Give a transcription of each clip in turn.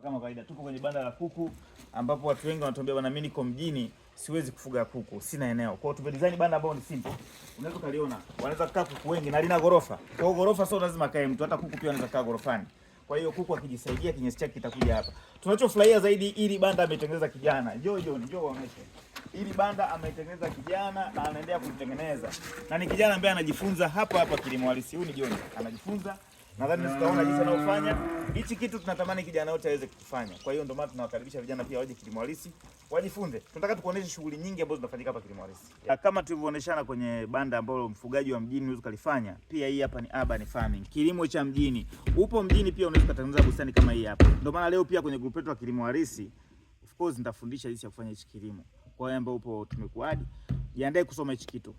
Kama kawaida tupo kwenye banda la kuku ambapo watu wengi wanatuambia bwana, mimi niko mjini siwezi kufuga kuku, sina eneo. Kwa hiyo tumedesign banda ambalo ni simple. Unaweza kaliona, wanaweza kukaa kuku wengi na lina gorofa. Kwa hiyo gorofa sio lazima kae mtu, hata kuku pia anaweza kukaa gorofani. Kwa hiyo kuku akijisaidia kinyesi chake kitakuja hapa. Tunachofurahia zaidi, ili banda ametengeneza kijana. Njoo waoneshe. Ili banda ametengeneza kijana na anaendelea kutengeneza. Na ni kijana ambaye anajifunza hapa kilimo halisi. Huyu ni John. Anajifunza. Nadhani tutaona jinsi anaofanya. Hichi kitu tunatamani kijana wote aweze kukifanya. Kwa hiyo ndio maana tunawakaribisha vijana pia waje kilimo halisi, wajifunze. Tunataka tukuoneshe shughuli nyingi ambazo zinafanyika hapa kilimo halisi. Kama tulivyooneshana kwenye banda ambalo mfugaji wa mjini unaweza kulifanya, pia hii hapa ni urban farming. Kilimo cha mjini. Upo mjini pia unaweza kutengeneza bustani kama hii hapa. Ndio maana leo pia kwenye group yetu ya kilimo halisi, of course nitafundisha jinsi ya kufanya hichi kilimo. Kwa hiyo ambao upo tumekuadi, jiandae kusoma hichi kitu.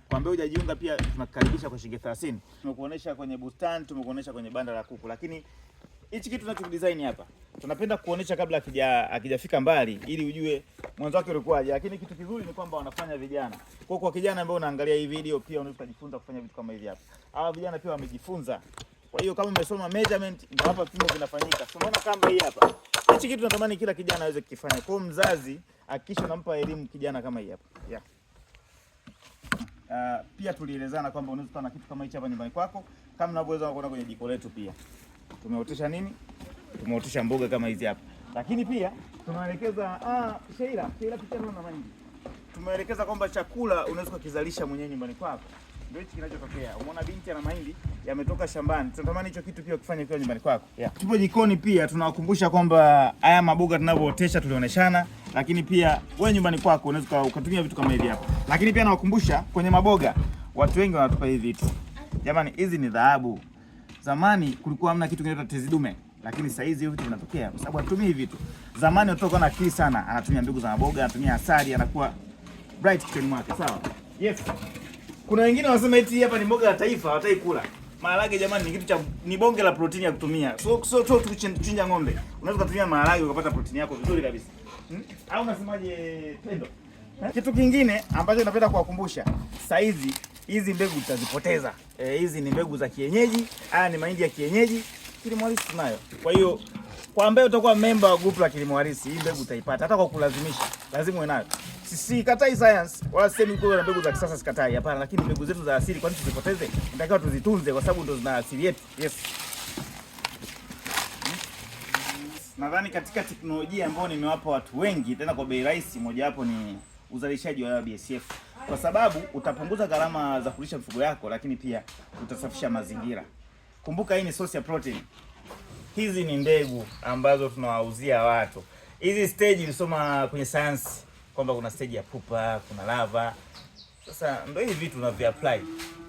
Kwa ambao hujajiunga pia tunakukaribisha kwa shilingi 30. Tumekuonesha kwenye bustani, tumekuonesha kwenye banda la kuku, lakini hichi kitu tunachodesign hapa tunapenda kuonesha kabla akijafika mbali ili ujue mwanzo wake ulikuwaje. Lakini kitu kizuri ni kwamba wanafanya vijana. Kwa kijana ambaye unaangalia hii video pia unaweza kujifunza kufanya vitu kama hivi hapa. Hawa vijana pia wamejifunza. Kwa hiyo kama umesoma measurement ndio hapa vipimo vinafanyika. Unaona kamba hii hapa. Hichi kitu tunatamani kila kijana aweze kukifanya. Kwa mzazi hakikisha unampa elimu kijana kama hii hapa. Pia tulielezana kwamba unaweza kuwa na kitu kama hichi hapa nyumbani kwako, kama unavyoweza kuona kwenye jiko letu pia. Tumeotesha nini? Tumeotesha mboga kama hizi hapa. Lakini pia tunaelekeza Sheila picha na mahindi. Tumeelekeza kwamba chakula unaweza kukizalisha mwenyewe nyumbani kwako. Ndio hichi kinachotokea. Umeona binti ana mahindi yametoka shambani. Tunatamani hicho kitu pia ukifanye kwa nyumbani kwako. Tupo jikoni pia tunawakumbusha kwamba haya maboga tunavyootesha tulioneshana, lakini pia wewe nyumbani kwako unaweza ukatumia vitu kama hivi hapa. Lakini pia nawakumbusha kwenye maboga watu wengi wanatupa hivi vitu. Jamani, hizi ni dhahabu. Zamani kulikuwa hamna kitu kinaitwa tezi dume, lakini sasa hizi vitu vinatokea kwa sababu hatumii vitu. Zamani watu walikuwa na akili sana, anatumia mbegu za maboga, anatumia asali, anakuwa bright kitchen mwake, sawa? Yes. Kuna wengine wanasema eti hapa ni mboga la taifa, hawataki kula. Maharage jamani ni kitu ni bonge la protini ya kutumia. So tuchinja ng'ombe. Unaweza kutumia maharage ukapata protini yako vizuri kabisa. Au unasemaje Pendo? Kitu kingine ambacho napenda kuwakumbusha, saizi hizi mbegu tutazipoteza. Hizi ni mbegu za kienyeji, haya ni mahindi ya kienyeji, kilimo halisi tunayo. Kwa hiyo kwa ambaye utakuwa member wa group la kilimo halisi, hii mbegu utaipata hata kwa kulazimisha. Lazima uwe nayo. Sisi katai science wala semi kwa mbegu za kisasa sikatai, hapana, lakini mbegu zetu za asili kwa nini tuzipoteze? Inatakiwa tuzitunze kwa sababu ndo zina asili yetu. Yes. Nadhani katika teknolojia ambayo nimewapa watu wengi tena kwa bei rahisi, moja wapo ni uzalishaji wa BSF. Kwa sababu utapunguza gharama za kulisha mifugo yako, lakini pia utasafisha mazingira. Kumbuka hii ni source ya protein. Hizi ni mbegu ambazo tunawauzia watu. Hizi stage nilisoma kwenye science kwamba kuna stage ya pupa, kuna lava. Sasa ndio hivi vitu tunavyoapply.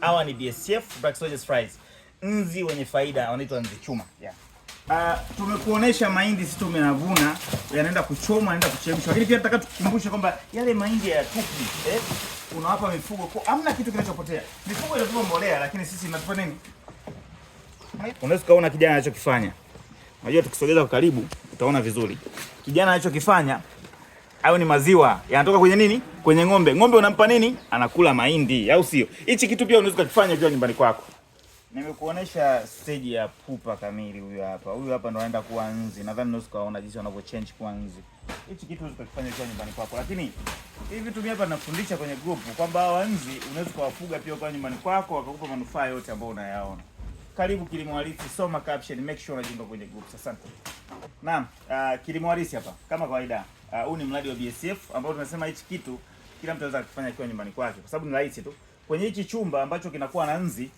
Hawa ni BSF, Black Soldier Fries. Nzi wenye faida wanaitwa nzi chuma. Tumekuonesha mahindi sisi tumeyavuna, yanaenda kuchoma, yanaenda kuchemshwa. Lakini pia nataka tukukumbushe kwamba yale mahindi ya tupi, unawapa mifugo kwa hamna kitu kinachopotea. Mifugo inatupa mbolea, lakini sisi tunatupa nini? Unaweza kuona kijana anachokifanya. Unajua tukisogeza kwa karibu utaona vizuri. Kijana anachokifanya hayo ni maziwa. Yanatoka kwenye nini? Kwenye ng'ombe. Ng'ombe unampa nini? Anakula mahindi, au sio? Hichi kitu pia unaweza kufanya ukiwa nyumbani kwako. Nimekuonesha stage ya pupa kamili. Huyu hapa ndo anaenda kuwa nzi. Nadhani unaweza kuona jinsi wanavyo change kuwa nzi. Hichi kitu unaweza kufanya ukiwa nyumbani kwako. Lakini hivi vitu mimi hapa ninafundisha kwenye group kwamba hawa nzi unaweza kuwafuga pia kwa nyumbani kwako wakakupa manufaa yote ambayo unayaona. Karibu kilimo halisi, soma caption, make sure unajiunga kwenye group. Asante. Naam, kilimo halisi hapa kama kawaida. Huu ni mradi wa BSF ambao tunasema hichi kitu kila mtu anaweza kufanya akiwa nyumbani kwake kwa sababu ni rahisi tu. Kwenye hichi chumba ambacho kinakuwa na nzi,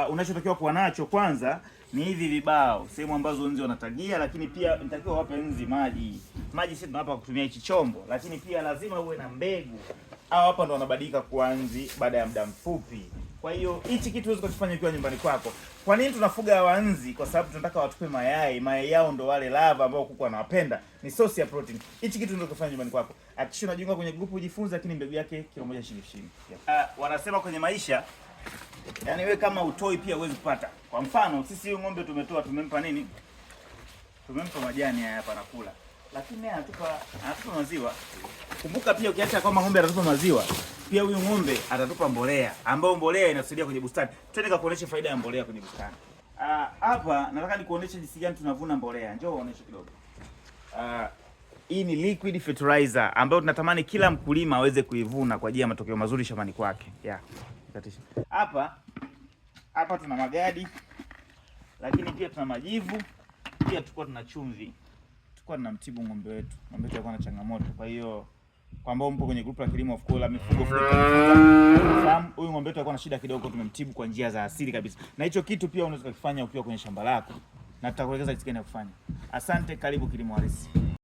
unachotakiwa kuwa nacho kwanza ni hivi vibao, sehemu ambazo nzi wanatagia, lakini pia nitakiwa wape nzi maji. Maji sisi tunawapa kutumia hichi chombo, lakini pia lazima uwe na mbegu. Hapa ndo wanabadilika kuwa nzi baada ya muda mfupi. Kwa hiyo hichi kitu unaweza kufanya ukiwa nyumbani kwako. Kwa nini tunafuga hawa nzi? Kwa sababu tunataka watupe mayai. Mayai yao ndo wale lava ambao kuku wanawapenda. Ni source ya protein. Hichi kitu unaweza kufanya nyumbani kwako. Hakikisha unajiunga kwenye group ujifunze, lakini mbegu yake kilo moja shilingi 20. Wanasema kwenye maisha, yani wewe kama utoi pia huwezi kupata. Kwa mfano, sisi huyu ng'ombe tumempa nini? Tumempa majani hapa anakula. Lakini yeye anatupa maziwa. Kumbuka pia ukiacha kama ng'ombe anatupa maziwa, pia huyu ng'ombe atatupa mbolea, ambayo mbolea inasaidia kwenye bustani. Twende kuonesha faida ya mbolea kwenye bustani. Hapa nataka nikuoneshe jinsi gani tunavuna mbolea. Njoo uoneshe kidogo. Hii ni liquid fertilizer ambayo tunatamani kila mkulima aweze kuivuna kwa ajili ya matokeo mazuri shambani kwake. Yeah. Hapa tuna magadi, lakini pia tuna majivu, pia tulikuwa tuna chumvi. Tulikuwa tunamtibu ng'ombe wetu. Ng'ombe wetu alikuwa na changamoto. Kwa hiyo kwa ambao mpo kwenye group la kilimo of course la mifugo farm, huyu ng'ombe wetu alikuwa na shida kidogo, tumemtibu kwa njia za asili kabisa. Na hicho kitu pia unaweza kufanya ukiwa kwenye shamba lako. Na tutakuelekeza kitu gani ya kufanya. Asante, karibu Kilimo Halisi.